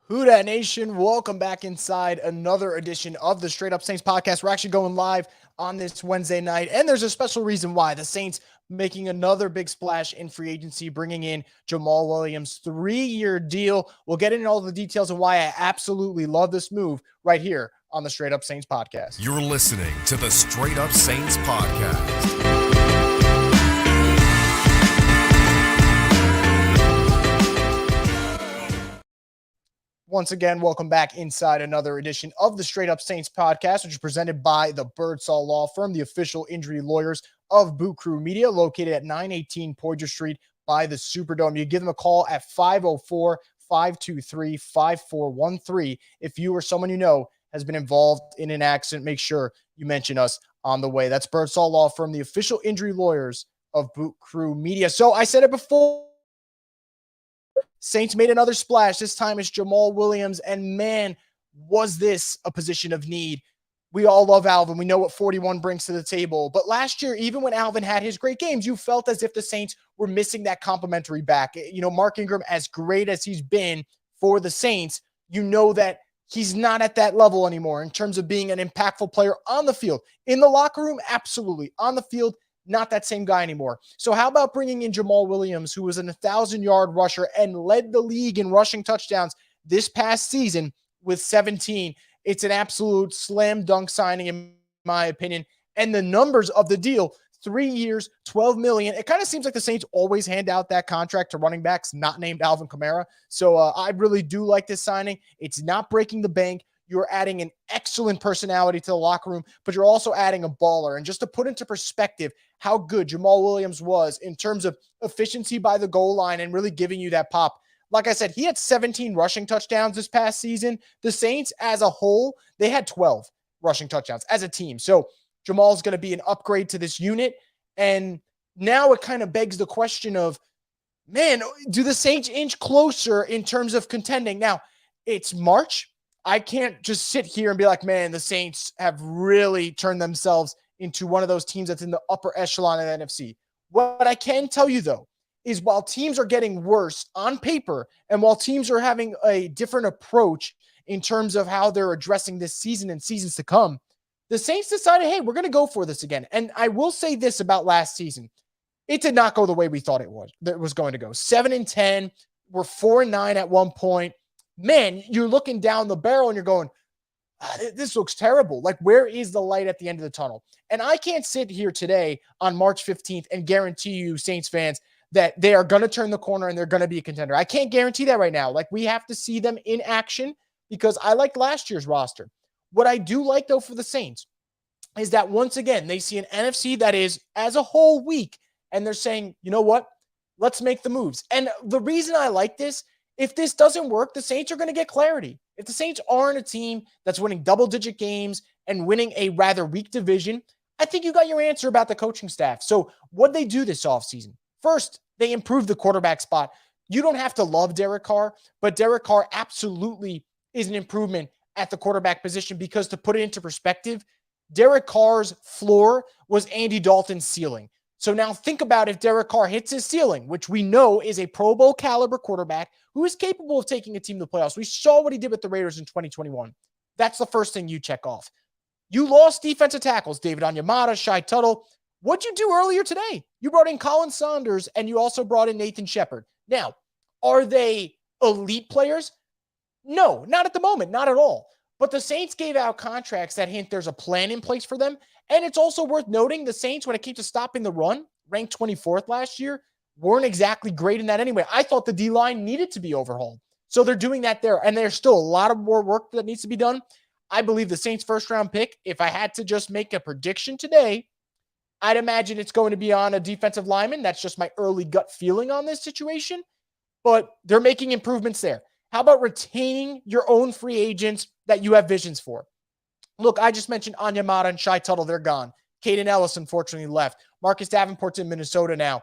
Who Dat Nation, welcome back inside another edition of the Straight Up Saints podcast. We're actually going live on this Wednesday night, and there's a special reason why. The Saints making another big splash in free agency, bringing in Jamaal Williams, 3-year deal. We'll get into all the details and why I absolutely love this move right here on the Straight Up Saints podcast. You're listening to the Straight Up Saints podcast. Once again, welcome back inside another edition of the Straight Up Saints podcast, which is presented by the Birdsall Law Firm, the official injury lawyers of Boot Crew Media, located at 918 Poydras Street by the Superdome. You give them a call at 504-523-5413. If you or someone you know has been involved in an accident, make sure you mention us on the way. That's Birdsall Law Firm, the official injury lawyers of Boot Crew Media. So I said it before. Saints made another splash. This time it's Jamaal Williams, and man, was this a position of need. We all love Alvin. We know what 41 brings to the table. But last year, even when Alvin had his great games, you felt as if the Saints were missing that complimentary back. You know, Mark Ingram, as great as he's been for the Saints, you know that he's not at that level anymore in terms of being an impactful player on the field. In the locker room, absolutely. On the field, not that same guy anymore. So how about bringing in Jamaal Williams, who was an 1,000-yard rusher and led the league in rushing touchdowns this past season with 17. It's an absolute slam dunk signing, in my opinion. And the numbers of the deal, 3 years, $12 million. It kind of seems like the Saints always hand out that contract to running backs not named Alvin Kamara. So I really do like this signing. It's not breaking the bank. You're adding an excellent personality to the locker room, but you're also adding a baller. And just to put into perspective how good Jamaal Williams was in terms of efficiency by the goal line and really giving you that pop. Like I said, he had 17 rushing touchdowns this past season. The Saints as a whole, they had 12 rushing touchdowns as a team. So Jamaal's going to be an upgrade to this unit. And now it kind of begs the question of, man, do the Saints inch closer in terms of contending? Now, it's March. I can't just sit here and be like, man, the Saints have really turned themselves into one of those teams that's in the upper echelon of the NFC. What I can tell you, though, is while teams are getting worse on paper and while teams are having a different approach in terms of how they're addressing this season and seasons to come, the Saints decided, hey, we're going to go for this again. And I will say this about last season. It did not go the way we thought it was going to go. 7-10. We're 4-9 at one point. Man, you're looking down the barrel and you're going, this looks terrible. Like, where is the light at the end of the tunnel? And I can't sit here today on March 15th and guarantee you, Saints fans, that they are going to turn the corner and they're going to be a contender. I can't guarantee that right now. Like, we have to see them in action because I liked last year's roster. What I do like, though, for the Saints is that once again, they see an NFC that is as a whole weak and they're saying, you know what? Let's make the moves. And the reason I like this, if this doesn't work, the Saints are going to get clarity. If the Saints aren't a team that's winning double-digit games and winning a rather weak division, I think you got your answer about the coaching staff. So what did they do this offseason? First, they improved the quarterback spot. You don't have to love Derek Carr, but Derek Carr absolutely is an improvement at the quarterback position because, to put it into perspective, Derek Carr's floor was Andy Dalton's ceiling. So now think about if Derek Carr hits his ceiling, which we know is a Pro Bowl caliber quarterback who is capable of taking a team to the playoffs. We saw what he did with the Raiders in 2021. That's the first thing you check off. You lost defensive tackles, David Onyemata, Shai Tuttle. What'd you do earlier today? You brought in Colin Saunders and you also brought in Nathan Shepard. Now, are they elite players? No, not at the moment, not at all. But the Saints gave out contracts that hint there's a plan in place for them. And it's also worth noting the Saints, when it came to stopping the run, ranked 24th last year, weren't exactly great in that anyway. I thought the D-line needed to be overhauled. So they're doing that there. And there's still a lot of more work that needs to be done. I believe the Saints' first-round pick, if I had to just make a prediction today, I'd imagine it's going to be on a defensive lineman. That's just my early gut feeling on this situation. But they're making improvements there. How about retaining your own free agents that you have visions for? Look, I just mentioned Onyemata and Shai Tuttle. They're gone. Caden Ellis, unfortunately, left. Marcus Davenport's in Minnesota now.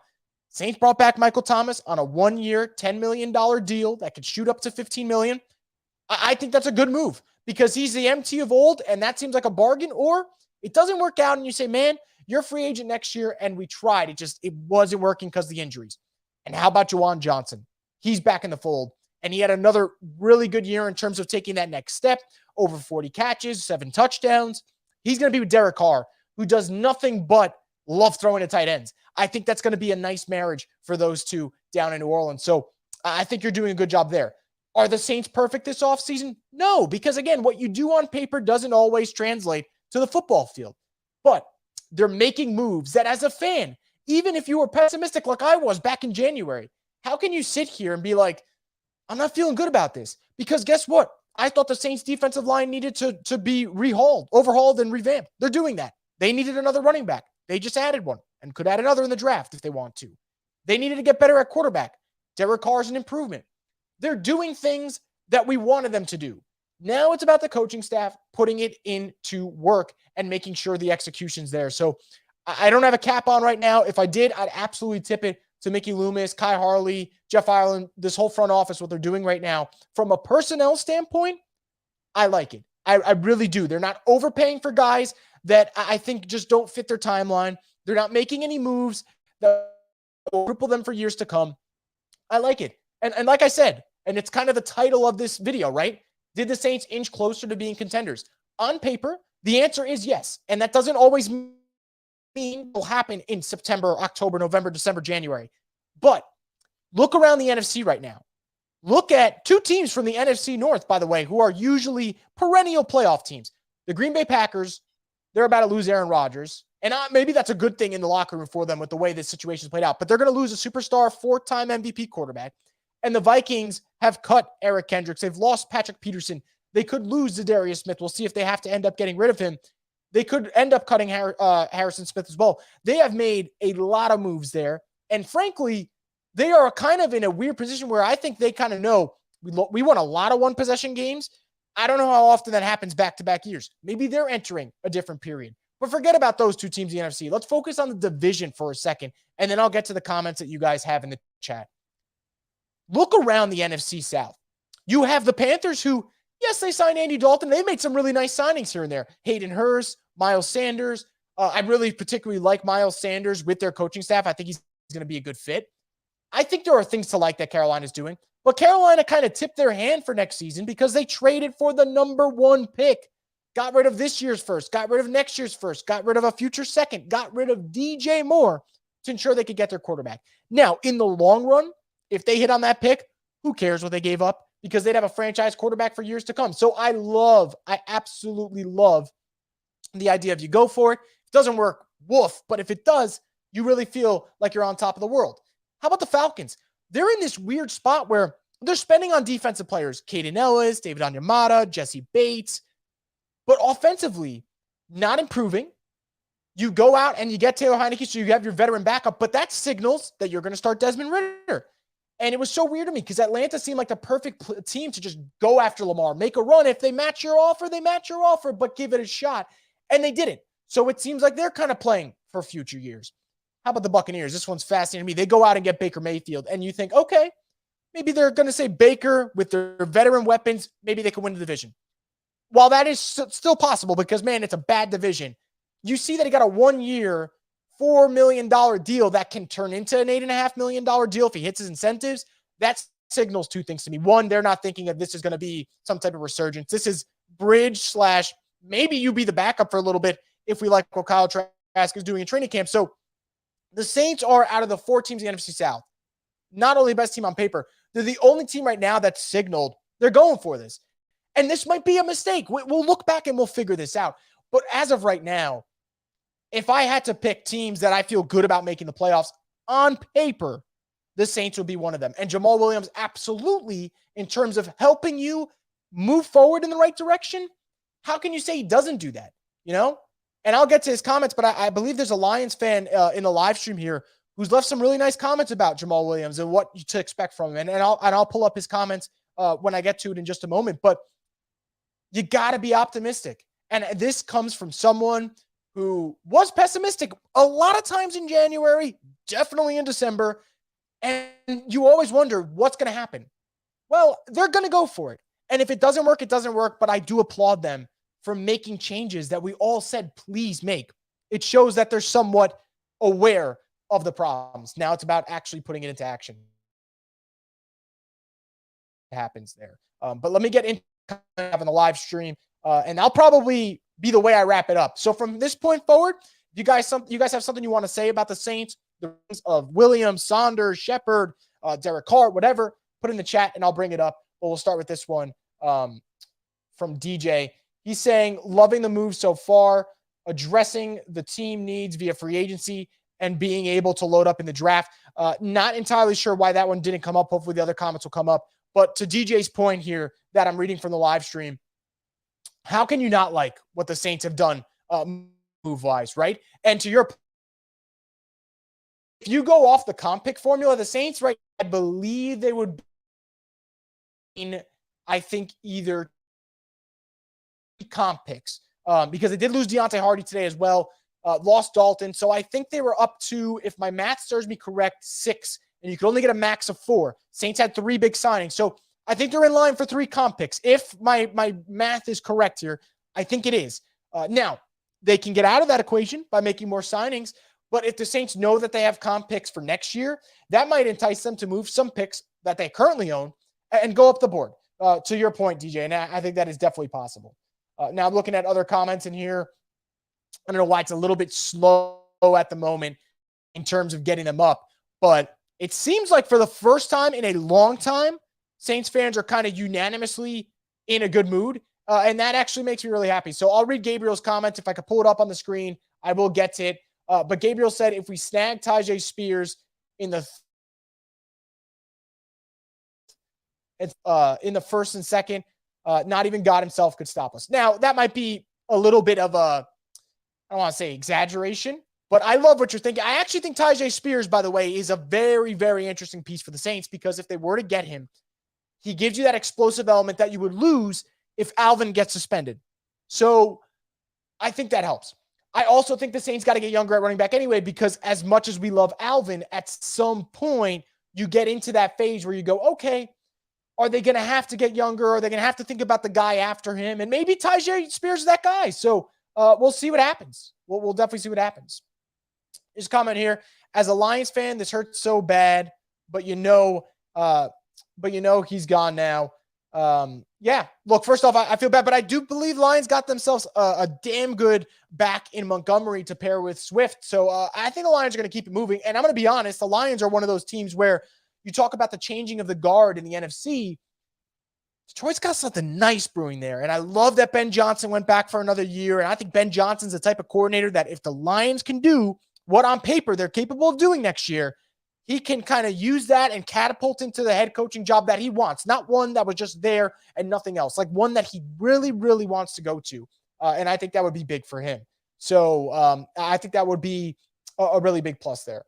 Saints brought back Michael Thomas on a 1-year, $10 million deal that could shoot up to $15 million. I think that's a good move because he's the MT of old, and that seems like a bargain. Or it doesn't work out, and you say, man, you're a free agent next year, and we tried. It wasn't working because of the injuries. And how about Juwan Johnson? He's back in the fold. And he had another really good year in terms of taking that next step, over 40 catches, 7 touchdowns. He's going to be with Derek Carr, who does nothing but love throwing to tight ends. I think that's going to be a nice marriage for those two down in New Orleans. So I think you're doing a good job there. Are the Saints perfect this offseason? No, because again, what you do on paper doesn't always translate to the football field. But they're making moves that as a fan, even if you were pessimistic like I was back in January, how can you sit here and be like, I'm not feeling good about this? Because guess what? I thought the Saints defensive line needed to be overhauled and revamped. They're doing that. They needed another running back. They just added one and could add another in the draft if they want to. They needed to get better at quarterback. Derek Carr is an improvement. They're doing things that we wanted them to do. Now it's about the coaching staff putting it into work and making sure the execution's there. So I don't have a cap on right now. If I did, I'd absolutely tip it to Mickey Loomis, Kai Harley, Jeff Ireland, this whole front office, what they're doing right now. From a personnel standpoint, I like it. I really do. They're not overpaying for guys that I think just don't fit their timeline. They're not making any moves that will cripple them for years to come. I like it. And like I said, and it's kind of the title of this video, right? Did the Saints inch closer to being contenders? On paper, the answer is yes. And that doesn't always mean it will happen in September, October, November, December, January. But look around the NFC right now. Look at two teams from the NFC North, by the way, who are usually perennial playoff teams. The Green Bay Packers, they're about to lose Aaron Rodgers. And maybe that's a good thing in the locker room for them with the way this situation is played out. But they're going to lose a superstar, 4-time MVP quarterback. And the Vikings have cut Eric Kendricks. They've lost Patrick Peterson. They could lose Zadarius Smith. We'll see if they have to end up getting rid of him. They could end up cutting Harrison Smith as well. They have made a lot of moves there. And frankly, they are kind of in a weird position where I think they kind of know we won a lot of one-possession games. I don't know how often that happens back-to-back years. Maybe they're entering a different period. But forget about those two teams in the NFC. Let's focus on the division for a second, and then I'll get to the comments that you guys have in the chat. Look around the NFC South. You have the Panthers who, yes, they signed Andy Dalton. They made some really nice signings here and there. Hayden Hurst, Miles Sanders. I really particularly like Miles Sanders with their coaching staff. I think he's going to be a good fit. I think there are things to like that Carolina's doing. But Carolina kind of tipped their hand for next season because they traded for the number 1 pick. Got rid of this year's first, got rid of next year's first, got rid of a future second, got rid of DJ Moore to ensure they could get their quarterback. Now, in the long run, if they hit on that pick, who cares what they gave up? Because they'd have a franchise quarterback for years to come. So I absolutely love the idea of you go for it. If it doesn't work, woof. But if it does, you really feel like you're on top of the world. How about the Falcons? They're in this weird spot where they're spending on defensive players. Kaden Ellis, David Onyemata, Jesse Bates. But offensively, not improving. You go out and you get Taylor Heineke, so you have your veteran backup, but that signals that you're going to start Desmond Ridder. And it was so weird to me because Atlanta seemed like the perfect team to just go after Lamar, make a run. If they match your offer, they match your offer, but give it a shot. And they didn't. So it seems like they're kind of playing for future years. How about the Buccaneers? This one's fascinating to me. They go out and get Baker Mayfield, and you think, okay, maybe they're going to say Baker with their veteran weapons, maybe they can win the division. While that is still possible because, man, it's a bad division, you see that he got a 1-year, $4 million deal that can turn into an $8.5 million deal if he hits his incentives. That signals two things to me. One, they're not thinking that this is going to be some type of resurgence. This is bridge / maybe you be the backup for a little bit if we like what Kyle Trask is doing in training camp. So the Saints are, out of the 4 teams in the NFC South, not only the best team on paper, they're the only team right now that's signaled they're going for this. And this might be a mistake. We'll look back and we'll figure this out. But as of right now, if I had to pick teams that I feel good about making the playoffs, on paper, the Saints would be one of them. And Jamaal Williams, absolutely, in terms of helping you move forward in the right direction, how can you say he doesn't do that? You know? And I'll get to his comments, but I believe there's a Lions fan in the live stream here who's left some really nice comments about Jamaal Williams and what to expect from him. And I'll pull up his comments when I get to it in just a moment. But you got to be optimistic. And this comes from someone who was pessimistic a lot of times in January, definitely in December. And you always wonder what's going to happen. Well, they're going to go for it. And if it doesn't work, it doesn't work. But I do applaud them for making changes that we all said, please make. It shows that they're somewhat aware of the problems. Now it's about actually putting it into action. happens there. But let me get into having the live stream, and I'll probably be the way I wrap it up. So from this point forward, you guys have something you want to say about the Saints, the rings of Williams, Saunders, Shepard, Derek Carr, whatever, put in the chat and I'll bring it up. But we'll start with this one from DJ. He's saying, loving the move so far, addressing the team needs via free agency and being able to load up in the draft. Not entirely sure why that one didn't come up. Hopefully the other comments will come up. But to DJ's point here that I'm reading from the live stream, how can you not like what the Saints have done move-wise, right? And to your point, if you go off the comp pick formula, the Saints, right, I believe they would be, I think, either comp picks because they did lose Deontay Hardy today as well, lost Dalton. So I think they were up to, if my math serves me correct, 6, and you could only get a max of 4. Saints had 3 big signings. So I think they're in line for 3 comp picks. If my math is correct here, I think it is. Now, they can get out of that equation by making more signings, but if the Saints know that they have comp picks for next year, that might entice them to move some picks that they currently own and go up the board. To your point, DJ, and I think that is definitely possible. Now I'm looking at other comments in here. I don't know why it's a little bit slow at the moment in terms of getting them up, but it seems like for the first time in a long time, Saints fans are kind of unanimously in a good mood, and that actually makes me really happy. So I'll read Gabriel's comments. If I could pull it up on the screen, I will get to it. But Gabriel said, if we snag Tyjae Spears in the first and second, not even God himself could stop us. Now, that might be a little bit of a, I don't want to say exaggeration, but I love what you're thinking. I actually think Tyjae Spears, by the way, is a very, very interesting piece for the Saints because if they were to get him, he gives you that explosive element that you would lose if Alvin gets suspended. So I think that helps. I also think the Saints got to get younger at running back anyway, because as much as we love Alvin, at some point you get into that phase where you go, okay, are they going to have to get younger? Are they going to have to think about the guy after him? And maybe Tyjae Spears is that guy. So we'll see what happens. We'll definitely see what happens. There's a comment here. As a Lions fan, this hurts so bad, but you know he's gone now. Yeah, look, first off, I feel bad, but I do believe Lions got themselves a damn good back in Montgomery to pair with Swift. So I think the Lions are going to keep it moving. And I'm going to be honest, the Lions are one of those teams where you talk about the changing of the guard in the NFC. Detroit's got something nice brewing there. And I love that Ben Johnson went back for another year. And I think Ben Johnson's the type of coordinator that if the Lions can do what on paper they're capable of doing next year, he can kind of use that and catapult into the head coaching job that he wants. Not one that was just there and nothing else, like one that he really, really wants to go to. And I think that would be big for him. So I think that would be a really big plus there.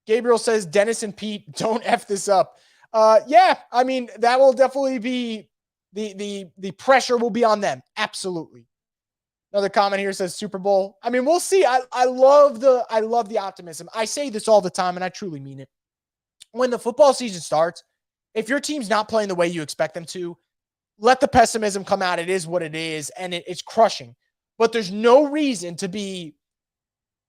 Gabriel says, Dennis and Pete, don't F this up. Yeah, I mean, that will definitely be the pressure will be on them. Absolutely. Another comment here says Super Bowl. I mean, we'll see. I love the optimism. I say this all the time, and I truly mean it. When the football season starts, if your team's not playing the way you expect them to, let the pessimism come out. It is what it is, and it's crushing. But there's no reason to be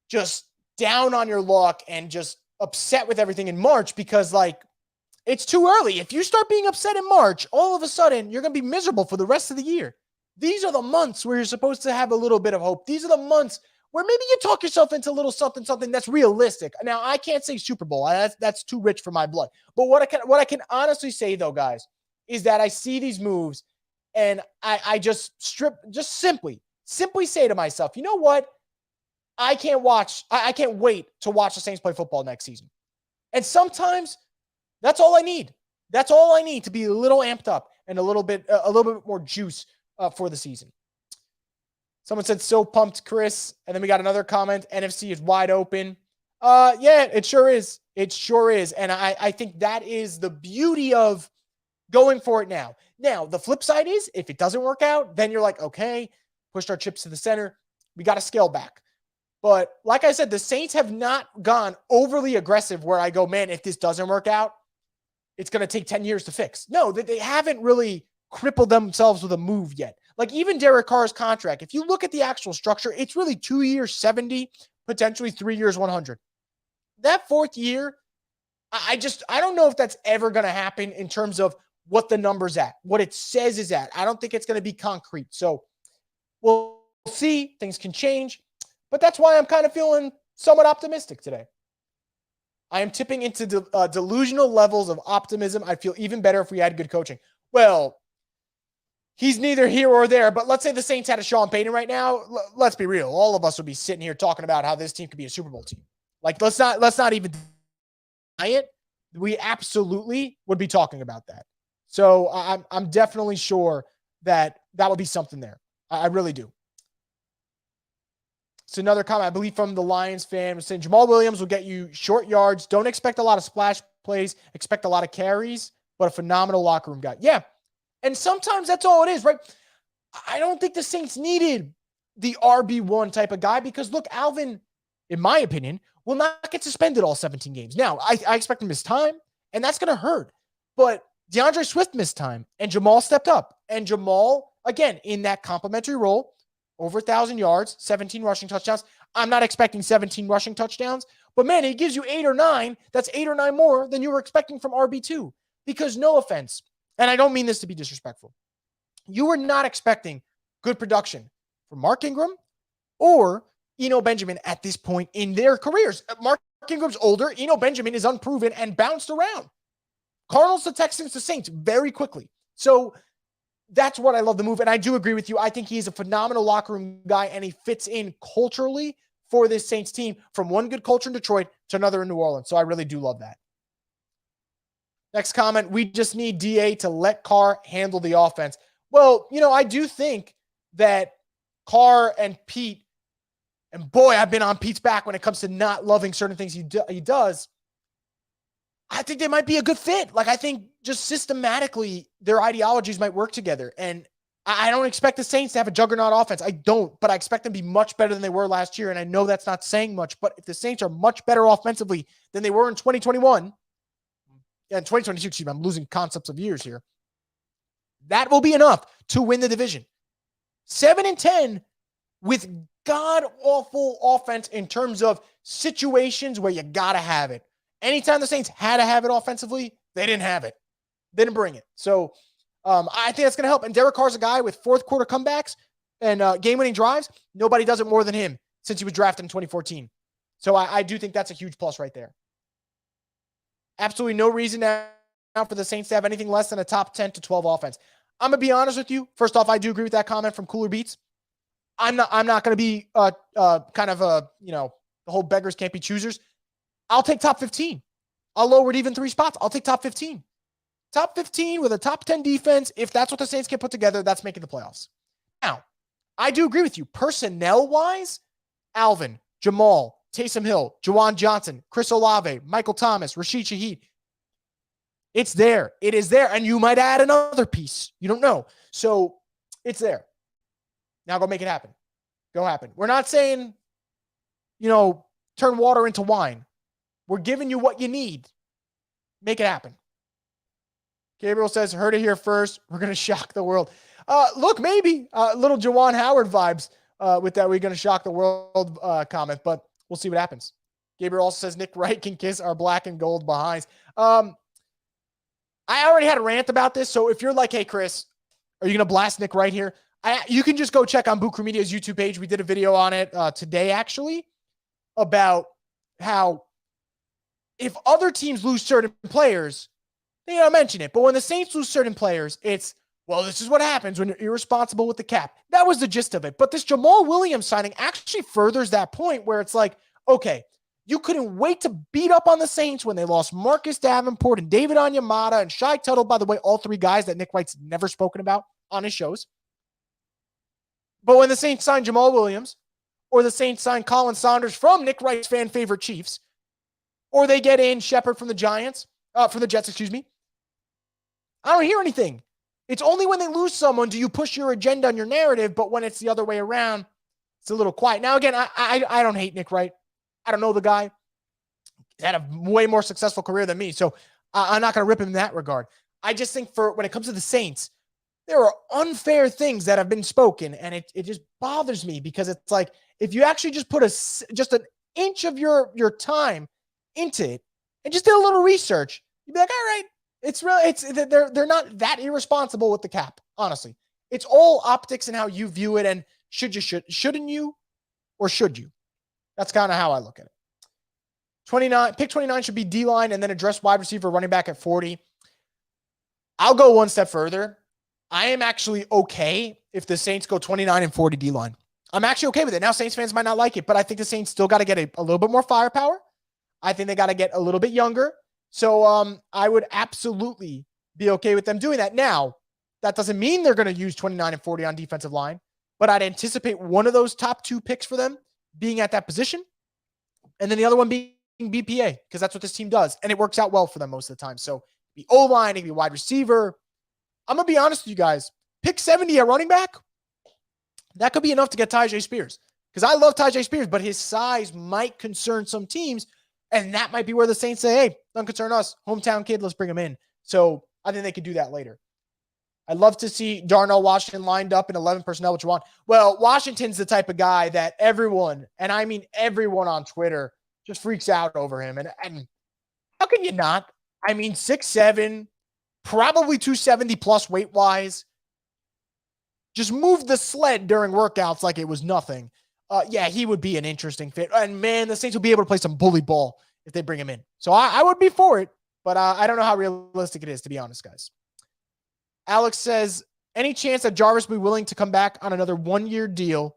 just down on your luck and just upset with everything in March because, like, it's too early. If you start being upset in March, all of a sudden, you're going to be miserable for the rest of the year. These are the months where you're supposed to have a little bit of hope. These are the months where maybe you talk yourself into a little something that's realistic. Now, I can't say Super Bowl. That's too rich for my blood. But what I can honestly say, though, guys, is that I see these moves and I just simply say to myself, you know what? I can't wait to watch the Saints play football next season. And sometimes that's all I need. That's all I need to be a little amped up and a little bit more juice for the season. Someone said, so pumped, Chris. And then we got another comment. NFC is wide open. Yeah, it sure is. It sure is. And I think that is the beauty of going for it now. Now, the flip side is if it doesn't work out, then you're like, okay, pushed our chips to the center. We got to scale back. But like I said, the Saints have not gone overly aggressive where I go, man, if this doesn't work out, it's going to take 10 years to fix. No, they haven't really crippled themselves with a move yet. Like even Derek Carr's contract, if you look at the actual structure, it's really 2 years, 70, potentially 3 years, 100. That fourth year, I don't know if that's ever going to happen in terms of what the number's at, what it says is at. I don't think it's going to be concrete. So we'll see. Things can change. But that's why I'm kind of feeling somewhat optimistic today. I am tipping into delusional levels of optimism. I'd feel even better if we had good coaching. Well, he's neither here or there, but let's say the Saints had a Sean Payton right now. Let's be real. All of us would be sitting here talking about how this team could be a Super Bowl team. Like, let's not even deny it. We absolutely would be talking about that. So I'm definitely sure that would be something there. I really do. So another comment, I believe, from the Lions fan was saying Jamaal Williams will get you short yards. Don't expect a lot of splash plays. Expect a lot of carries, but a phenomenal locker room guy. Yeah. And sometimes that's all it is, right? I don't think the Saints needed the RB1 type of guy because, look, Alvin, in my opinion, will not get suspended all 17 games. Now, I expect him to miss time, and that's going to hurt. But DeAndre Swift missed time, and Jamaal stepped up. And Jamaal, again, in that complimentary role, over 1,000 yards, 17 rushing touchdowns. I'm not expecting 17 rushing touchdowns, but man, he gives you 8 or 9. That's 8 or 9 more than you were expecting from RB2. Because no offense, and I don't mean this to be disrespectful, you were not expecting good production from Mark Ingram or Eno Benjamin at this point in their careers. Mark Ingram's older. Eno Benjamin is unproven and bounced around. Cardinals to Texans to Saints very quickly. So that's what I love the move. And I do agree with you. I think he's a phenomenal locker room guy, and he fits in culturally for this Saints team from one good culture in Detroit to another in New Orleans. So I really do love that. Next comment, we just need DA to let Carr handle the offense. Well, I do think that Carr and Pete, and boy, I've been on Pete's back when it comes to not loving certain things he does. I think they might be a good fit. Like, I think just systematically their ideologies might work together. And I don't expect the Saints to have a juggernaut offense. I don't, but I expect them to be much better than they were last year. And I know that's not saying much, but if the Saints are much better offensively than they were in 2021, and 2022, excuse me, I'm losing concepts of years here. That will be enough to win the division. 7-10 with god-awful offense in terms of situations where you got to have it. Anytime the Saints had to have it offensively, they didn't have it. They didn't bring it. So I think that's going to help. And Derek Carr's a guy with fourth quarter comebacks and game-winning drives. Nobody does it more than him since he was drafted in 2014. So I do think that's a huge plus right there. Absolutely no reason now for the Saints to have anything less than a top 10 to 12 offense. I'm going to be honest with you. First off, I do agree with that comment from Cooler Beats. I'm not going to be the whole beggars can't be choosers. I'll take top 15. I'll lower it even 3 spots. I'll take top 15. Top 15 with a top 10 defense. If that's what the Saints can put together, that's making the playoffs. Now, I do agree with you. Personnel-wise, Alvin, Jamaal, Taysom Hill, Juwan Johnson, Chris Olave, Michael Thomas, Rashid Shaheed. It's there. It is there. And you might add another piece. You don't know. So it's there. Now go make it happen. Go happen. We're not saying, turn water into wine. We're giving you what you need. Make it happen. Gabriel says, heard it here first. We're going to shock the world. Look, maybe little Juwan Howard vibes with that. We're going to shock the world comment, but we'll see what happens. Gabriel also says Nick Wright can kiss our black and gold behinds. I already had a rant about this. So if you're like, hey, Chris, are you going to blast Nick Wright here? You can just go check on Bucru Media's YouTube page. We did a video on it today, actually, about how if other teams lose certain players, they don't mention it. But when the Saints lose certain players, it's, well, this is what happens when you're irresponsible with the cap. That was the gist of it. But this Jamaal Williams signing actually furthers that point where it's like, okay, you couldn't wait to beat up on the Saints when they lost Marcus Davenport and David Onyemata and Shai Tuttle, by the way, all 3 guys that Nick Wright's never spoken about on his shows. But when the Saints signed Jamaal Williams, or the Saints signed Colin Saunders from Nick Wright's fan favorite Chiefs, or they get in Shepard from the Jets, I don't hear anything. It's only when they lose someone do you push your agenda and your narrative, but when it's the other way around, it's a little quiet. Now, again, I don't hate Nick Wright. I don't know the guy. He's had a way more successful career than me, so I'm not going to rip him in that regard. I just think when it comes to the Saints, there are unfair things that have been spoken, and it just bothers me because it's like if you actually just put just an inch of your time into it and just did a little research, you'd be like, all right, They're not that irresponsible with the cap, honestly. It's all optics and how you view it, and shouldn't you, or should you? That's kind of how I look at it. 29 should be D-line and then address wide receiver, running back at 40. I'll go one step further. I am actually okay if the Saints go 29 and 40 D-line. I'm actually okay with it. Now, Saints fans might not like it, but I think the Saints still got to get a little bit more firepower. I think they got to get a little bit younger. So I would absolutely be okay with them doing that. Now, that doesn't mean they're going to use 29 and 40 on defensive line, but I'd anticipate one of those top two picks for them being at that position, and then the other one being BPA, because that's what this team does, and it works out well for them most of the time. So the O-line, it can be wide receiver. I'm going to be honest with you guys. Pick 70 at running back, that could be enough to get Tyjae Spears, because I love Tyjae Spears, but his size might concern some teams, and that might be where the Saints say, hey, don't concern us. Hometown kid, let's bring him in. So I think they could do that later. I'd love to see Darnell Washington lined up in 11 personnel, which you want. Well, Washington's the type of guy that everyone, and I mean everyone on Twitter, just freaks out over him. And how can you not? I mean, 6'7", probably 270 plus weight-wise. Just moved the sled during workouts like it was nothing. Yeah, he would be an interesting fit. And, man, the Saints will be able to play some bully ball if they bring him in. So I would be for it, but I don't know how realistic it is, to be honest, guys. Alex says, any chance that Jarvis will be willing to come back on another one-year deal,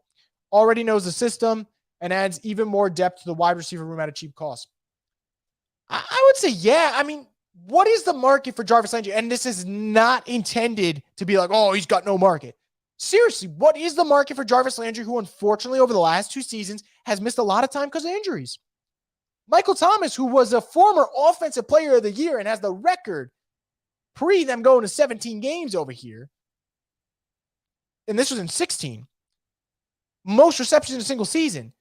already knows the system, and adds even more depth to the wide receiver room at a cheap cost? I would say, yeah. I mean, what is the market for Jarvis Landry? And this is not intended to be like, oh, he's got no market. Seriously, what is the market for Jarvis Landry, who unfortunately over the last 2 seasons has missed a lot of time because of injuries? Michael Thomas, who was a former offensive player of the year and has the record pre them going to 17 games over here, and this was in 16, most receptions in a single season,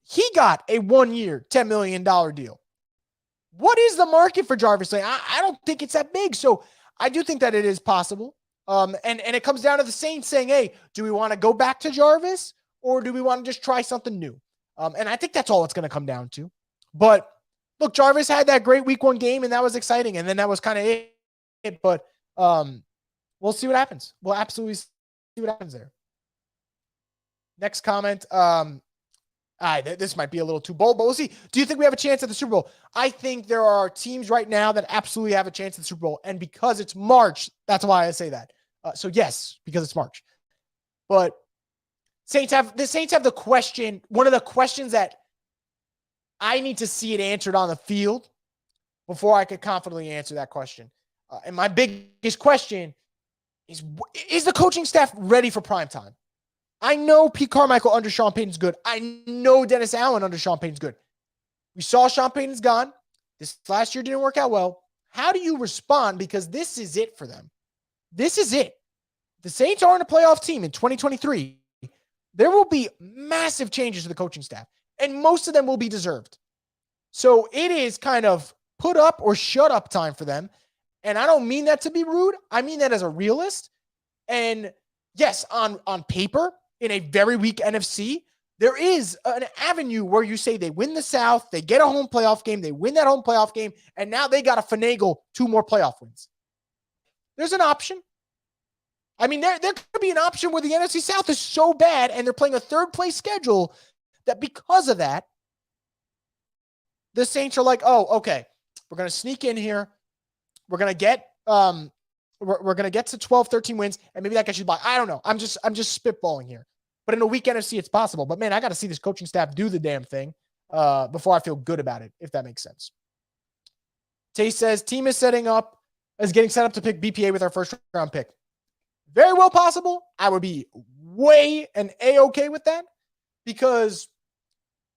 he got a 1-year, $10 million deal. What is the market for Jarvis Landry? I don't think it's that big. So I do think that it is possible. And it comes down to the Saints saying, hey, do we want to go back to Jarvis, or do we want to just try something new? And I think that's all it's going to come down to. But look, Jarvis had that great week 1 game, and that was exciting. And then that was kind of it. But we'll see what happens. We'll absolutely see what happens there. Next comment. This might be a little too bold, but we'll see. Do you think we have a chance at the Super Bowl? I think there are teams right now that absolutely have a chance at the Super Bowl. And because it's March, that's why I say that. So yes, because it's March. But the Saints have the question, one of the questions that I need to see it answered on the field before I could confidently answer that question. And my biggest question is the coaching staff ready for prime time? I know Pete Carmichael under Sean Payton's good. I know Dennis Allen under Sean Payton's good. We saw Sean Payton's gone. This last year didn't work out well. How do you respond? Because this is it for them. This is it. The Saints aren't a playoff team in 2023. There will be massive changes to the coaching staff, and most of them will be deserved. So it is kind of put up or shut up time for them. And I don't mean that to be rude. I mean that as a realist. And yes, on paper, in a very weak NFC, there is an avenue where you say they win the South, they get a home playoff game, they win that home playoff game, and now they got to finagle 2 more playoff wins. There's an option. I mean, there could be an option where the NFC South is so bad and they're playing a 3rd-place schedule that because of that, the Saints are like, oh, okay, we're going to sneak in here. We're going to get we're going to get to 12, 13 wins, and maybe that gets you by. I don't know. I'm just spitballing here. But in a weak NFC, it's possible. But, man, I got to see this coaching staff do the damn thing before I feel good about it, if that makes sense. Tay says, team is getting set up to pick BPA with our first-round pick. Very well possible. I would be way and A-okay with that because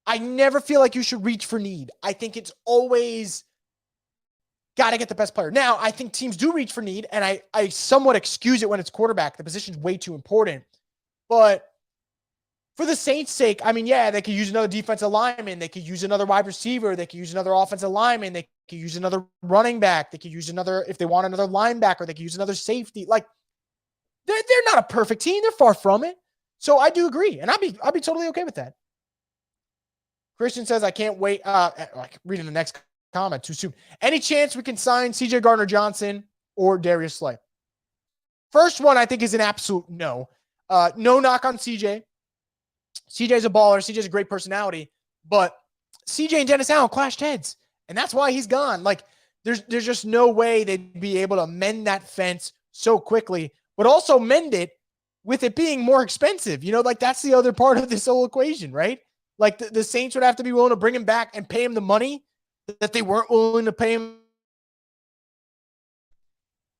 I never feel like you should reach for need. I think it's always got to get the best player. Now, I think teams do reach for need, and I somewhat excuse it when it's quarterback. The position's way too important. But for the Saints' sake, I mean, yeah, they could use another defensive lineman. They could use another wide receiver. They could use another offensive lineman. They could use another running back. They could use another, if they want another linebacker, they could use another safety. Like, they're not a perfect team. They're far from it. So I do agree, and I'll be totally okay with that. Christian says, I can't wait. Like reading the next comment too soon. Any chance we can sign CJ Gardner-Johnson or Darius Slay? First one, I think, is an absolute no. No knock on CJ. CJ's a baller. CJ's a great personality. But CJ and Dennis Allen clashed heads. And that's why he's gone. Like, there's just no way they'd be able to mend that fence so quickly, but also mend it with it being more expensive. You know, like, that's the other part of this whole equation, right? Like, the Saints would have to be willing to bring him back and pay him the money that they weren't willing to pay him.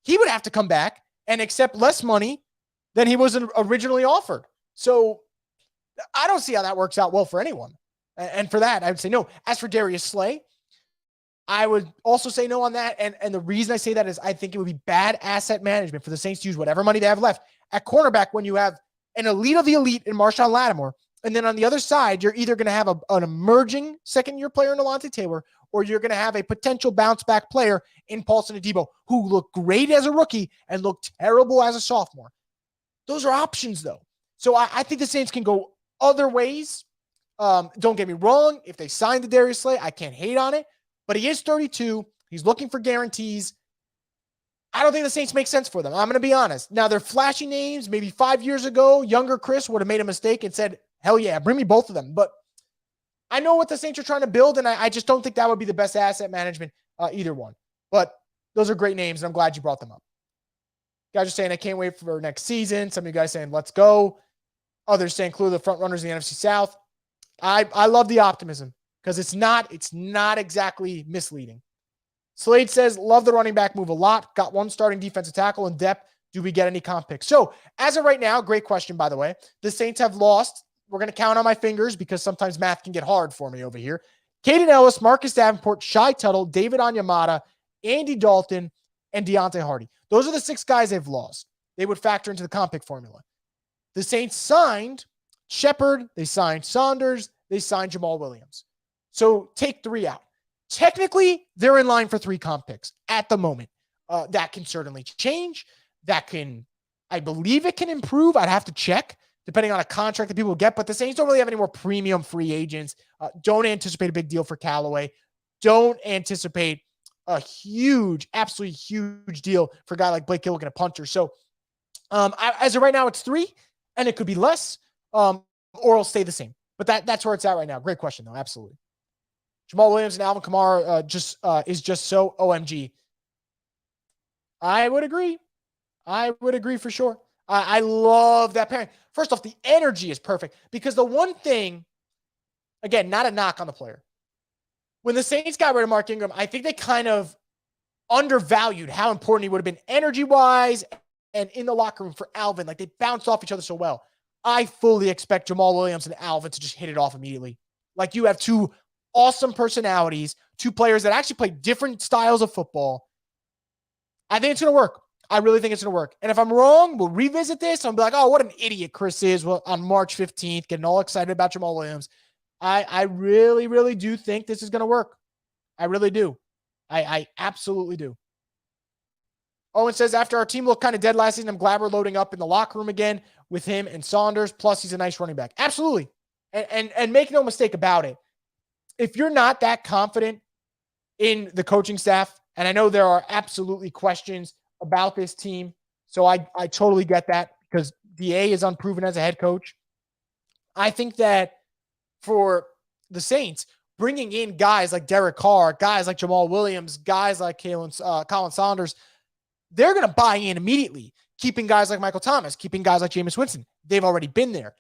He would have to come back and accept less money than he was originally offered. So I don't see how that works out well for anyone. And for that, I would say no. As for Darius Slay, I would also say no on that. And the reason I say that is I think it would be bad asset management for the Saints to use whatever money they have left at cornerback when you have an elite of the elite in Marshawn Lattimore. And then on the other side, you're either going to have an emerging second-year player in Alontae Taylor, or you're going to have a potential bounce-back player in Paulson Adebo, who looked great as a rookie and looked terrible as a sophomore. Those are options, though. So I think the Saints can go other ways. Don't get me wrong. If they signed the Darius Slay, I can't hate on it. But he is 32. He's looking for guarantees. I don't think the Saints make sense for them. I'm going to be honest. Now, they're flashy names. Maybe 5 years ago, younger Chris would have made a mistake and said, hell yeah, bring me both of them. But I know what the Saints are trying to build, and I just don't think that would be the best asset management, either one. But those are great names, and I'm glad you brought them up. You guys are saying, I can't wait for next season. Some of you guys saying, let's go. Others saying, clue the front runners in the NFC South. I love the optimism because it's not exactly misleading. Slade says, love the running back move a lot. Got one starting defensive tackle in depth. Do we get any comp picks? So as of right now, great question, by the way. The Saints have lost. We're going to count on my fingers because sometimes math can get hard for me over here. Kaden Ellis, Marcus Davenport, Shai Tuttle, David Onyemata, Andy Dalton, and Deontay Hardy. Those are the 6 guys they've lost. They would factor into the comp pick formula. The Saints signed Shepard, they signed Saunders, they signed Jamaal Williams. So take 3 out. Technically, they're in line for 3 comp picks at the moment. That can certainly change. I believe it can improve. I'd have to check depending on a contract that people get, but the Saints don't really have any more premium free agents. Don't anticipate a big deal for Callaway. Don't anticipate a huge, absolutely huge deal for a guy like Blake Gilligan, a punter. So as of right now, it's 3, and it could be less, or it'll stay the same. But that's where it's at right now. Great question, though. Absolutely. Jamaal Williams and Alvin Kamara is just so OMG. I would agree. I would agree for sure. I love that pairing. First off, the energy is perfect because the one thing, again, not a knock on the player. When the Saints got rid of Mark Ingram, I think they kind of undervalued how important he would have been energy-wise and in the locker room for Alvin. Like, they bounced off each other so well. I fully expect Jamaal Williams and Alvin to just hit it off immediately. Like, you have 2 awesome personalities, 2 players that actually play different styles of football. I think it's going to work. I really think it's going to work. And if I'm wrong, we'll revisit this. I'll be like, oh, what an idiot Chris is on March 15th, getting all excited about Jamaal Williams. I really, really do think this is going to work. I really do. I absolutely do. Owen says, after our team looked kind of dead last season, I'm glad we're loading up in the locker room again with him and Saunders. Plus, he's a nice running back. Absolutely. And make no mistake about it. If you're not that confident in the coaching staff, and I know there are absolutely questions about this team, so I totally get that because DA is unproven as a head coach. I think that for the Saints, bringing in guys like Derek Carr, guys like Jamaal Williams, guys like Colin Saunders, they're going to buy in immediately, keeping guys like Michael Thomas, keeping guys like Jameis Winston. They've already been there.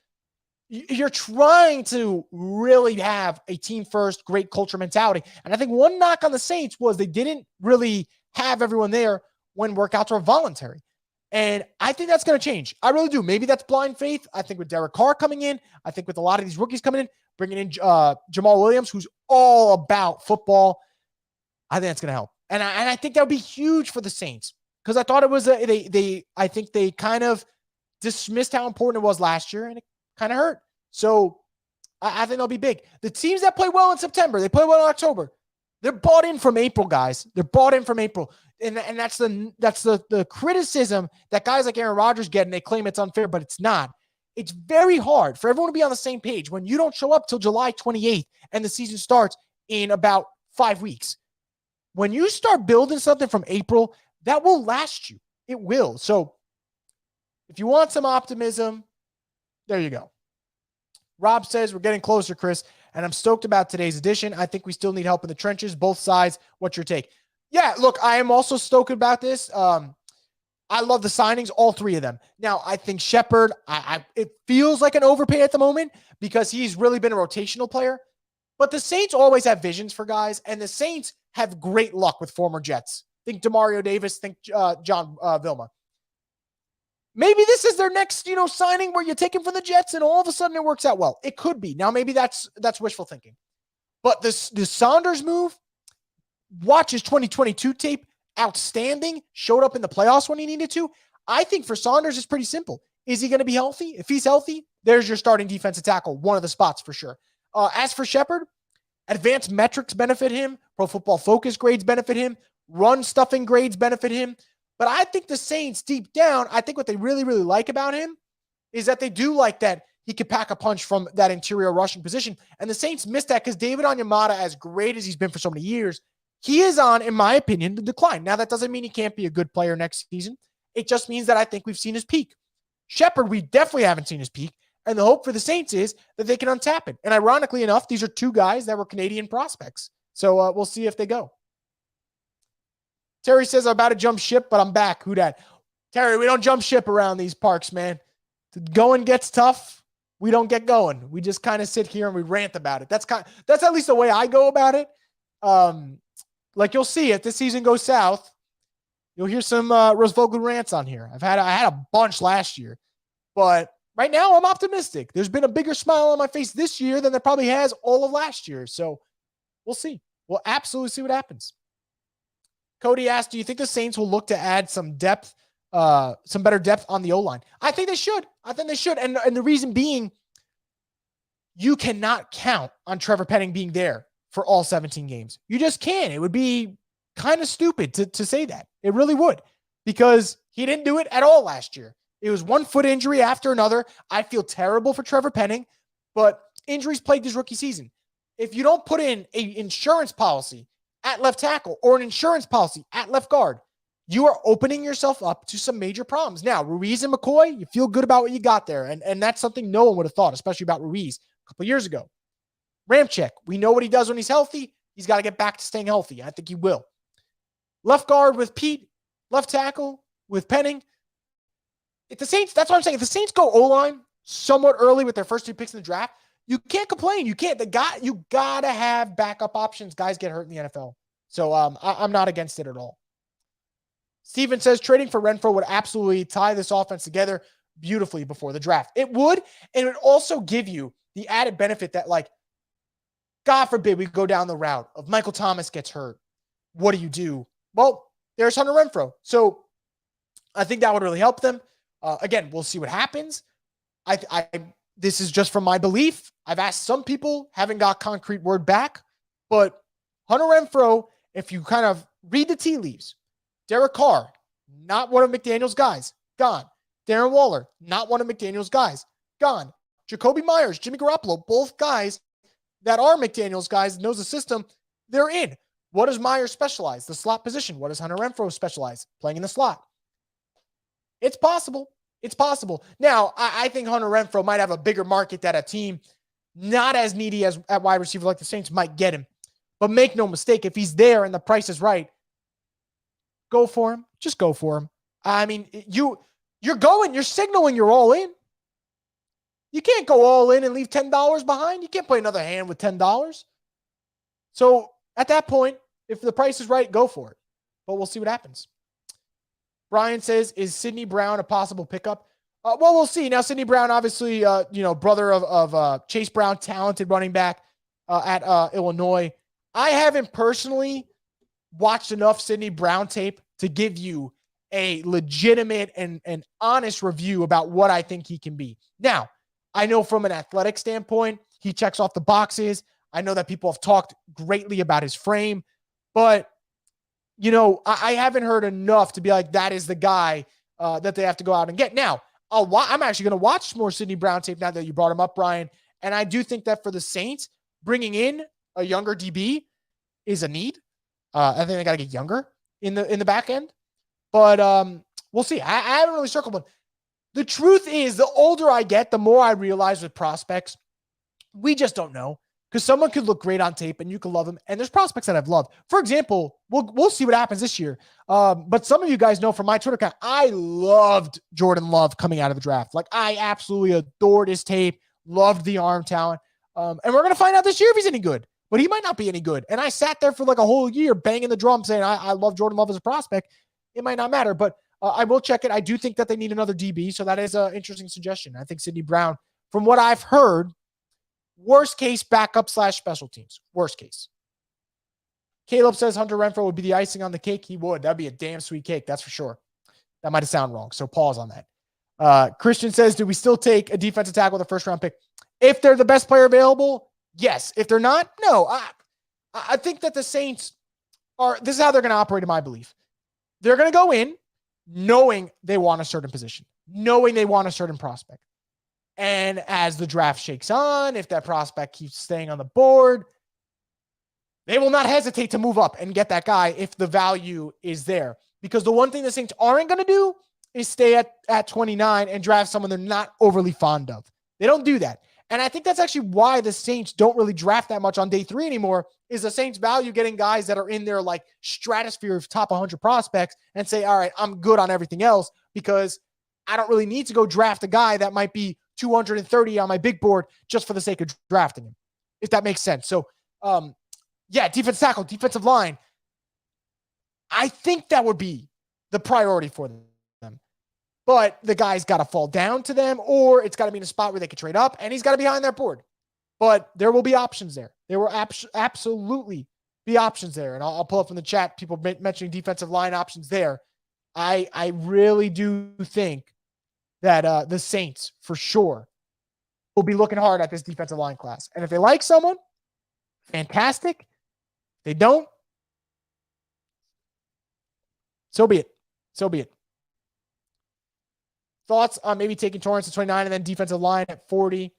You're trying to really have a team-first, great culture mentality. And I think one knock on the Saints was they didn't really have everyone there when workouts are voluntary. And I think that's going to change. I really do. Maybe that's blind faith. I think with Derek Carr coming in, I think with a lot of these rookies coming in, bringing in Jamaal Williams, who's all about football, I think that's going to help. And I think that would be huge for the Saints because I thought it was I think they kind of dismissed how important it was last year, and it kind of hurt. So I think they'll be big. The teams that play well in September, they play well in October. They're bought in from April, guys. They're bought in from April. And that's the criticism that guys like Aaron Rodgers get, and they claim it's unfair, but it's not. It's very hard for everyone to be on the same page when you don't show up till July 28th and the season starts in about 5 weeks. When you start building something from April, that will last you. It will. So if you want some optimism, there you go. Rob says, we're getting closer, Chris, and I'm stoked about today's edition. I think we still need help in the trenches, both sides. What's your take? Yeah, look, I am also stoked about this. I love the signings, all three of them. Now, I think Shepard, it feels like an overpay at the moment because he's really been a rotational player. But the Saints always have visions for guys, and the Saints have great luck with former Jets. Think DeMario Davis, think John Vilma. Maybe this is their next, signing where you take him from the Jets and all of a sudden it works out well. It could be. Now, maybe that's wishful thinking. But the Saunders move, watch his 2022 tape, outstanding, showed up in the playoffs when he needed to. I think for Saunders, it's pretty simple. Is he going to be healthy? If he's healthy, there's your starting defensive tackle, one of the spots for sure. As for Shepard, advanced metrics benefit him. Pro Football Focus grades benefit him. Run stuffing grades benefit him. But I think the Saints, deep down, I think what they really, really like about him is that they do like that he could pack a punch from that interior rushing position. And the Saints missed that because David Onyemata, as great as he's been for so many years, he is on, in my opinion, the decline. Now, that doesn't mean he can't be a good player next season. It just means that I think we've seen his peak. Shepard, we definitely haven't seen his peak. And the hope for the Saints is that they can untap it. And ironically enough, these are two guys that were Canadian prospects. So we'll see if they go. Terry says, I'm about to jump ship, but I'm back. Who dat? Terry, we don't jump ship around these parks, man. The going gets tough. We don't get going. We just kind of sit here and we rant about it. That's at least the way I go about it. Like you'll see, if this season goes south, you'll hear some Rosvogel rants on here. I had a bunch last year, but right now I'm optimistic. There's been a bigger smile on my face this year than there probably has all of last year. So we'll see. We'll absolutely see what happens. Cody asked, do you think the Saints will look to add some depth, some better depth on the O-line? I think they should. And the reason being, you cannot count on Trevor Penning being there for all 17 games. You just can't. It would be kind of stupid to say that. It really would, because he didn't do it at all last year. It was one foot injury after another. I feel terrible for Trevor Penning, but injuries plagued his rookie season. If you don't put in an insurance policy at left tackle or an insurance policy at left guard, you are opening yourself up to some major problems. Now, Ruiz and McCoy, you feel good about what you got there. And that's something no one would have thought, especially about Ruiz a couple of years ago. Ramczyk, we know what he does when he's healthy. He's got to get back to staying healthy. I think he will. Left guard with Pete, left tackle with Penning. If the Saints, that's what I'm saying. If the Saints go O-line somewhat early with their first 2 picks in the draft, you can't complain. You can't. You got to have backup options. Guys get hurt in the NFL. So I'm not against it at all. Steven says trading for Renfrow would absolutely tie this offense together beautifully before the draft. It would, and it would also give you the added benefit that, like, God forbid we go down the route of Michael Thomas gets hurt. What do? Well, there's Hunter Renfrow. So I think that would really help them. Again, we'll see what happens. This is just from my belief. I've asked some people, haven't got concrete word back, but Hunter Renfrow, if you kind of read the tea leaves, Derek Carr, not one of McDaniel's guys, gone. Darren Waller, not one of McDaniel's guys, gone. Jacoby Myers, Jimmy Garoppolo, both guys that are McDaniel's guys, knows the system, they're in. What does Myers specialize? The slot position. What does Hunter Renfrow specialize? Playing in the slot. It's possible. It's possible. Now, I think Hunter Renfrow might have a bigger market that a team not as needy as at wide receiver like the Saints might get him. But make no mistake, if he's there and the price is right, go for him. Just go for him. I mean, you're signaling you're all in. You can't go all in and leave $10 behind. You can't play another hand with $10. So at that point, if the price is right, go for it. But we'll see what happens. Brian says, is Sidney Brown a possible pickup? Well, we'll see. Now, Sidney Brown, obviously, brother of Chase Brown, talented running back at Illinois. I haven't personally watched enough Sidney Brown tape to give you a legitimate and honest review about what I think he can be. Now, I know from an athletic standpoint, he checks off the boxes. I know that people have talked greatly about his frame, but I haven't heard enough to be like, that is the guy that they have to go out and get. Now, I'm actually going to watch more Sidney Brown tape now that you brought him up, Brian. And I do think that for the Saints, bringing in a younger DB is a need. I think they got to get younger in the back end, but we'll see. I haven't really circled one. The truth is, the older I get, the more I realize with prospects, we just don't know. Because someone could look great on tape and you could love them. And there's prospects that I've loved. For example, we'll see what happens this year. But some of you guys know from my Twitter account, I loved Jordan Love coming out of the draft. Like, I absolutely adored his tape, loved the arm talent. And we're going to find out this year if he's any good. But he might not be any good. And I sat there for like a whole year banging the drum saying, I love Jordan Love as a prospect. It might not matter. But I will check it. I do think that they need another DB. So that is an interesting suggestion. I think Sidney Brown, from what I've heard, worst case, backup / special teams. Worst case. Caleb says Hunter Renfrow would be the icing on the cake. He would. That'd be a damn sweet cake. That's for sure. That might have sounded wrong. So pause on that. Christian says, do we still take a defensive tackle with a first-round pick? If they're the best player available, yes. If they're not, no. I think that the Saints this is how they're going to operate in my belief. They're going to go in knowing they want a certain position, knowing they want a certain prospect. And as the draft shakes on, if that prospect keeps staying on the board, they will not hesitate to move up and get that guy if the value is there. Because the one thing the Saints aren't going to do is stay at 29 and draft someone they're not overly fond of. They don't do that. And I think that's actually why the Saints don't really draft that much on day 3 anymore, is the Saints value getting guys that are in their like stratosphere of top 100 prospects and say, all right, I'm good on everything else because I don't really need to go draft a guy that might be 230 on my big board just for the sake of drafting him, if that makes sense. So, defensive tackle, defensive line. I think that would be the priority for them. But the guy's got to fall down to them, or it's got to be in a spot where they can trade up, and he's got to be behind their board. But there will be options there. There will absolutely be options there. And I'll pull up from the chat, people mentioning defensive line options there. I really do think that the Saints, for sure, will be looking hard at this defensive line class. And if they like someone, fantastic. If they don't, so be it. So be it. Thoughts on maybe taking Torrance at 29 and then defensive line at 40?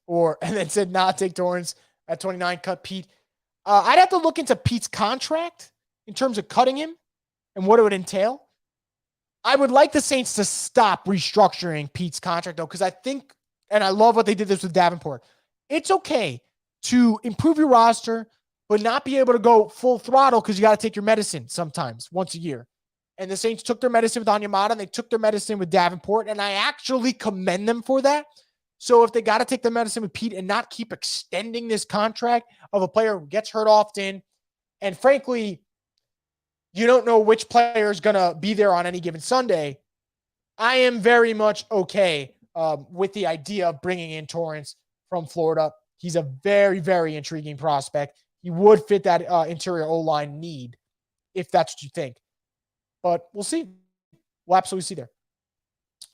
And then said not take Torrance at 29, cut Pete. I'd have to look into Pete's contract in terms of cutting him and what it would entail. I would like the Saints to stop restructuring Pete's contract, though, because I think, and I love what they did this with Davenport, it's okay to improve your roster, but not be able to go full throttle because you got to take your medicine sometimes, once a year. And the Saints took their medicine with Onyemata, and they took their medicine with Davenport, and I actually commend them for that. So if they got to take their medicine with Pete and not keep extending this contract of a player who gets hurt often, and frankly, you don't know which player is going to be there on any given Sunday, I am very much okay with the idea of bringing in Torrance from Florida. He's a very, very intriguing prospect. He would fit that interior O-line need, if that's what you think. But we'll see. We'll absolutely see there.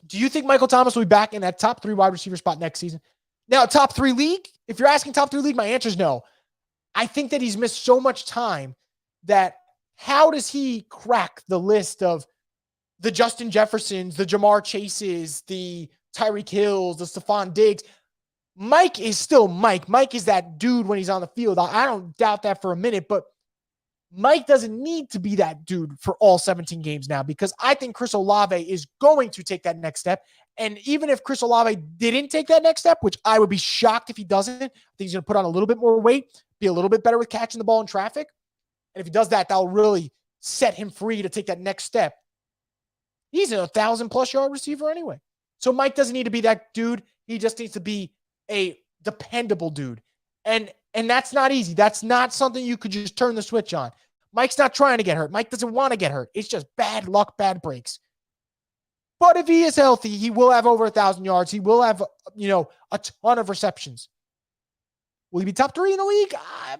Do you think Michael Thomas will be back in that top 3 wide receiver spot next season? Now, top 3 league? If you're asking top 3 league, my answer is no. I think that he's missed so much time that how does he crack the list of the Justin Jeffersons, the Jamar Chases, the Tyreek Hills, the Stephon Diggs? Mike is still Mike. Mike is that dude when he's on the field. I don't doubt that for a minute, but Mike doesn't need to be that dude for all 17 games now, because I think Chris Olave is going to take that next step. And even if Chris Olave didn't take that next step, which I would be shocked if he doesn't, I think he's going to put on a little bit more weight, be a little bit better with catching the ball in traffic. And if he does that, that'll really set him free to take that next step. He's a 1,000+ yard receiver anyway. So Mike doesn't need to be that dude. He just needs to be a dependable dude. And that's not easy. That's not something you could just turn the switch on. Mike's not trying to get hurt. Mike doesn't want to get hurt. It's just bad luck, bad breaks. But if he is healthy, he will have over 1,000 yards. He will have, a ton of receptions. Will he be top 3 in the league? I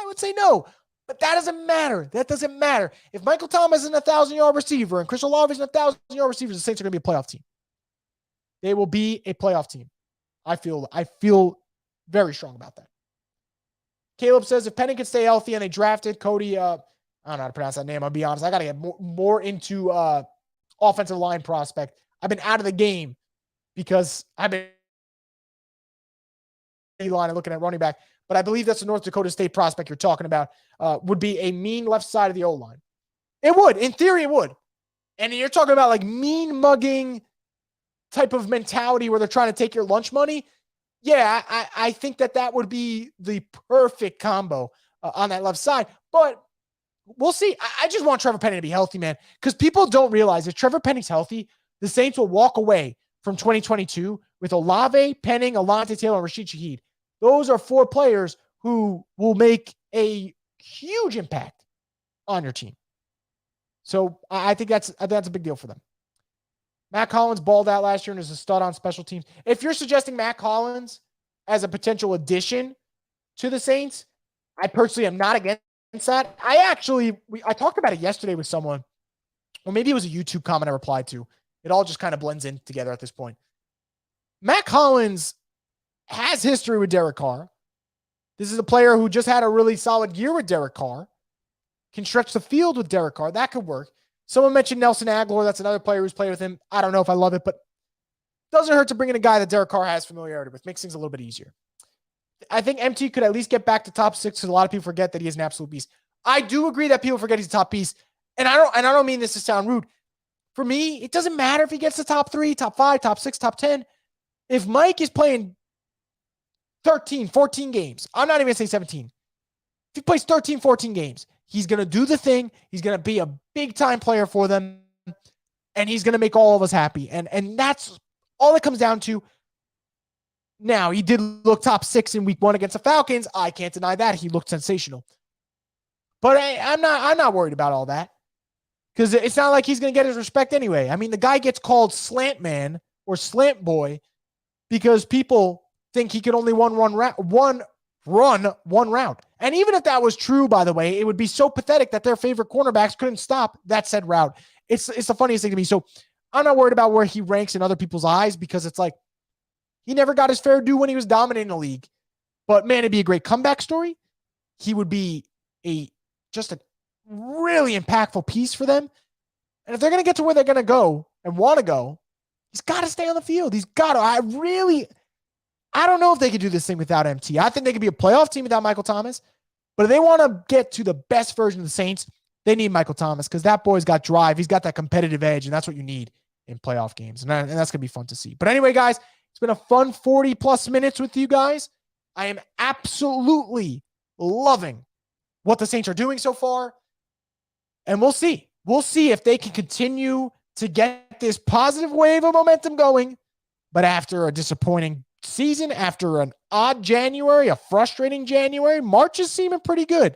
would say no. But that doesn't matter. That doesn't matter. If Michael Thomas is an 1,000-yard receiver and Chris Olave is an 1,000-yard receiver, the Saints are going to be a playoff team. They will be a playoff team. I feel very strong about that. Caleb says if Penning can stay healthy and they drafted Cody, I don't know how to pronounce that name. I'll be honest. I got to get more into offensive line prospect. I've been out of the game because I've been line and looking at running back, but I believe that's the North Dakota State prospect you're talking about, would be a mean left side of the O-line. It would. In theory, it would. And you're talking about like mean mugging type of mentality where they're trying to take your lunch money. Yeah, I think that would be the perfect combo on that left side. But we'll see. I just want Trevor Penning to be healthy, man, because people don't realize if Trevor Penning's healthy, the Saints will walk away from 2022 with Olave, Penning, Alontae Taylor, and Rashid Shaheed. Those are 4 players who will make a huge impact on your team. So I think that's a big deal for them. Matt Collins balled out last year and is a stud on special teams. If you're suggesting Matt Collins as a potential addition to the Saints, I personally am not against that. I talked about it yesterday with someone, or maybe it was a YouTube comment I replied to. It all just kind of blends in together at this point. Matt Collins has history with Derek Carr. This is a player who just had a really solid year with Derek Carr, can stretch the field with Derek Carr. That could work. Someone mentioned Nelson Aguilar. That's another player who's played with him. I don't know if I love it, but it doesn't hurt to bring in a guy that Derek Carr has familiarity with. Makes things a little bit easier. I think MT could at least get back to top 6 because a lot of people forget that he is an absolute beast. I do agree that people forget he's a top beast. And I don't mean this to sound rude. For me, it doesn't matter if he gets to top 3, top 5, top 6, top 10. If Mike is playing 13, 14 games, I'm not even going to say 17. If he plays 13, 14 games, he's going to do the thing. He's going to be a big-time player for them, and he's going to make all of us happy. And that's all it comes down to. Now, he did look top 6 in week 1 against the Falcons. I can't deny that. He looked sensational. But I'm not worried about all that because it's not like he's going to get his respect anyway. I mean, the guy gets called Slant Man or Slant Boy because people think he could only run one round. And even if that was true, by the way, it would be so pathetic that their favorite cornerbacks couldn't stop that said route. It's the funniest thing to me. So I'm not worried about where he ranks in other people's eyes because it's like he never got his fair due when he was dominating the league. But man, it'd be a great comeback story. He would be just a really impactful piece for them. And if they're going to get to where they're going to go and want to go, he's got to stay on the field. He's got to. I don't know if they could do this thing without MT. I think they could be a playoff team without Michael Thomas. But if they want to get to the best version of the Saints, they need Michael Thomas because that boy's got drive. He's got that competitive edge, and that's what you need in playoff games. And that's going to be fun to see. But anyway, guys, it's been a fun 40-plus minutes with you guys. I am absolutely loving what the Saints are doing so far. And we'll see. We'll see if they can continue to get this positive wave of momentum going. But after a disappointing season, after an odd January, a frustrating January, March is seeming pretty good.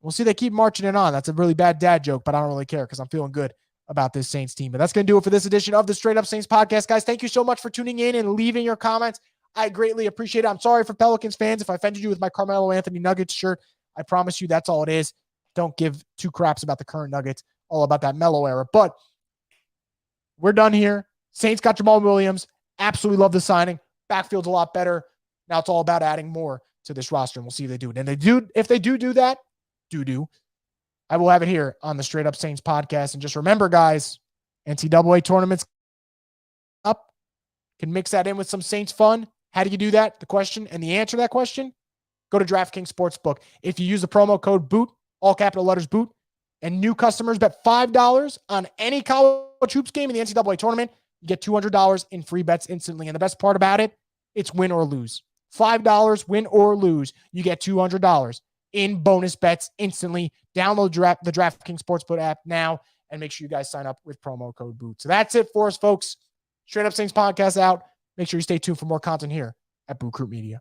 We'll see they keep marching it on. That's a really bad dad joke, but I don't really care because I'm feeling good about this Saints team. But that's going to do it for this edition of the Straight Up Saints podcast. Guys, thank you so much for tuning in and leaving your comments. I greatly appreciate it. I'm sorry for Pelicans fans if I offended you with my Carmelo Anthony Nuggets shirt. I promise you that's all it is. Don't give 2 craps about the current Nuggets, all about that Melo era. But we're done here. Saints got Jamaal Williams. Absolutely love the signing. Backfield's a lot better. Now it's all about adding more to this roster, and we'll see if they do it. And if they do that, I will have it here on the Straight Up Saints podcast. And just remember, guys, NCAA tournaments up. Can mix that in with some Saints fun. How do you do that? The question and the answer to that question, go to DraftKings Sportsbook. If you use the promo code BOOT, all capital letters BOOT, and new customers bet $5 on any college hoops game in the NCAA tournament, you get $200 in free bets instantly. And the best part about it, it's win or lose. $5, win or lose, you get $200 in bonus bets instantly. Download the DraftKings Sportsbook app now and make sure you guys sign up with promo code BOOT. So that's it for us, folks. Straight Up Saints podcast out. Make sure you stay tuned for more content here at Boot Crew Media.